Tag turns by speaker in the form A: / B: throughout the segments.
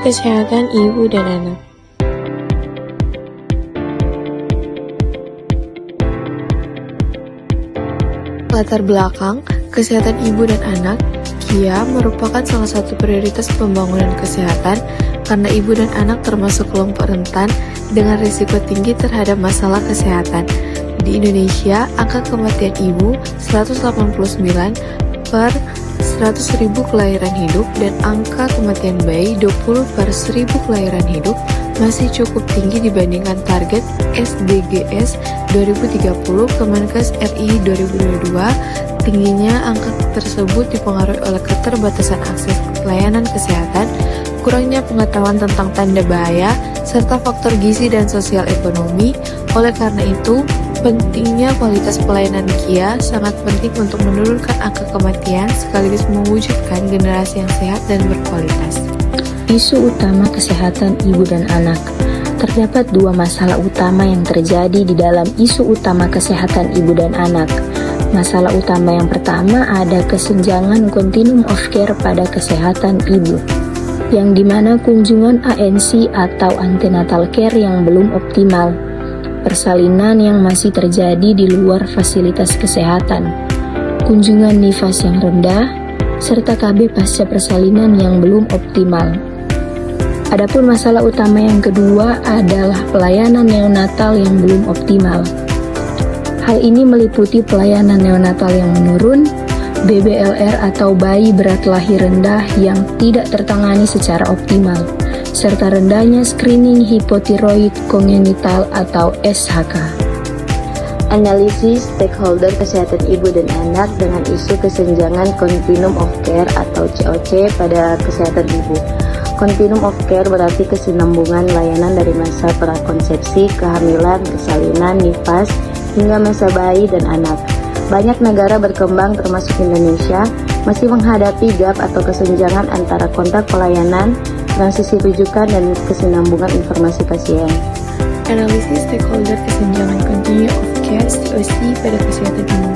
A: Kesehatan ibu dan anak. Latar belakang kesehatan ibu dan anak, KIA merupakan salah satu prioritas pembangunan kesehatan karena ibu dan anak termasuk kelompok rentan dengan risiko tinggi terhadap masalah kesehatan. Di Indonesia, angka kematian ibu 189 per 100.000 kelahiran hidup dan angka kematian bayi 20 per 1.000 kelahiran hidup masih cukup tinggi dibandingkan target SDGs 2030 Kemenkes RI 2022. Tingginya angka tersebut dipengaruhi oleh keterbatasan akses layanan kesehatan, kurangnya pengetahuan tentang tanda bahaya, serta faktor gizi dan sosial ekonomi. Oleh karena itu, pentingnya kualitas pelayanan KIA sangat penting untuk menurunkan angka kematian sekaligus mewujudkan generasi yang sehat dan berkualitas.
B: Isu utama kesehatan ibu dan anak. Terdapat dua masalah utama yang terjadi di dalam isu utama kesehatan ibu dan anak. Masalah utama yang pertama ada kesenjangan continuum of care pada kesehatan ibu, yang dimana kunjungan ANC atau antenatal care yang belum optimal, persalinan yang masih terjadi di luar fasilitas kesehatan, kunjungan nifas yang rendah, serta KB pasca persalinan yang belum optimal. Adapun masalah utama yang kedua adalah pelayanan neonatal yang belum optimal. Hal ini meliputi pelayanan neonatal yang menurun, BBLR atau bayi berat lahir rendah yang tidak tertangani secara optimal, serta rendahnya screening hipotiroid kongenital atau SHK.
C: Analisis stakeholder kesehatan ibu dan anak dengan isu kesenjangan continuum of care atau COC pada kesehatan ibu. Continuum of care berarti kesinambungan layanan dari masa prakonsepsi, kehamilan, persalinan, nifas, hingga masa bayi dan anak. Banyak negara berkembang termasuk Indonesia masih menghadapi gap atau kesenjangan antara kontak pelayanan, transisi rujukan, dan kesinambungan informasi pasien.
A: Analisis stakeholder kesenjangan continuum of care COC pada kesehatan ibu.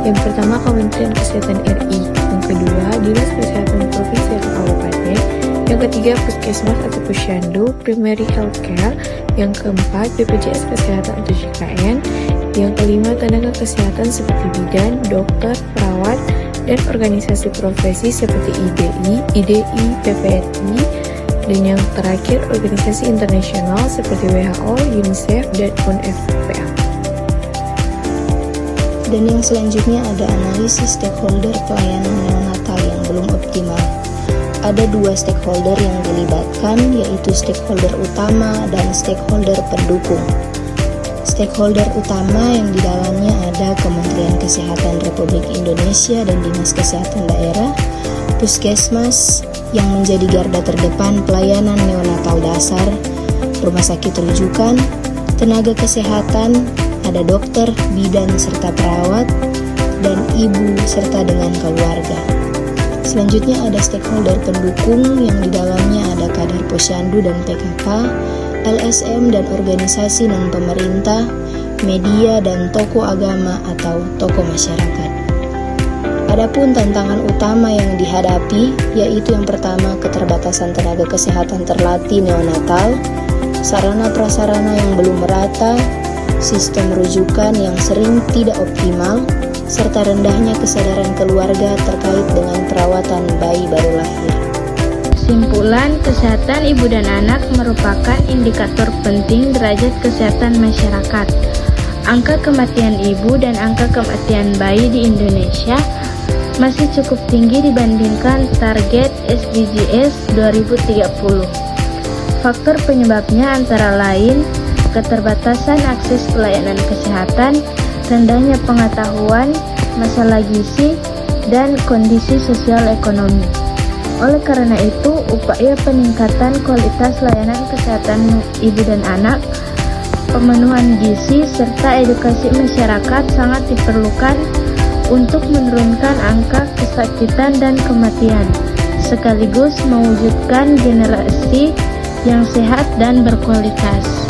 A: Yang pertama, Kementerian Kesehatan RI. Yang kedua, Dinas Kesehatan Provinsi atau Kabupaten. Yang ketiga, Puskesmas atau Posyandu, Primary Health Care. Yang keempat, BPJS Kesehatan atau JKN. Yang kelima, tenaga kesehatan seperti bidan, dokter, perawat, dan organisasi profesi seperti IDI, PPRI. Dan yang terakhir, organisasi internasional seperti WHO, UNICEF, dan UNFPA.
B: Dan yang selanjutnya ada analisis stakeholder pelayanan neonatal yang belum optimal. Ada dua stakeholder yang dilibatkan, yaitu stakeholder utama dan stakeholder pendukung. Stakeholder utama yang di dalamnya ada Kementerian Kesehatan Republik Indonesia dan Dinas Kesehatan Daerah, Puskesmas yang menjadi garda terdepan pelayanan neonatal dasar, rumah sakit rujukan, tenaga kesehatan, ada dokter, bidan, serta perawat, dan ibu serta dengan keluarga. Selanjutnya ada stakeholder pendukung yang di dalamnya ada kader posyandu dan PKK, LSM dan organisasi non-pemerintah, media dan tokoh agama atau tokoh masyarakat. Adapun tantangan utama yang dihadapi yaitu yang pertama keterbatasan tenaga kesehatan terlatih neonatal, sarana prasarana yang belum merata, sistem rujukan yang sering tidak optimal, serta rendahnya kesadaran keluarga terkait dengan perawatan bayi baru lahir.
D: Kesimpulan, kesehatan ibu dan anak merupakan indikator penting derajat kesehatan masyarakat. Angka kematian ibu dan angka kematian bayi di Indonesia masih cukup tinggi dibandingkan target SDGs 2030. Faktor penyebabnya antara lain keterbatasan akses pelayanan kesehatan, rendahnya pengetahuan, masalah gizi, dan kondisi sosial ekonomi. Oleh karena itu, upaya peningkatan kualitas layanan kesehatan ibu dan anak, pemenuhan gizi, serta edukasi masyarakat sangat diperlukan untuk menurunkan angka kesakitan dan kematian, sekaligus mewujudkan generasi yang sehat dan berkualitas.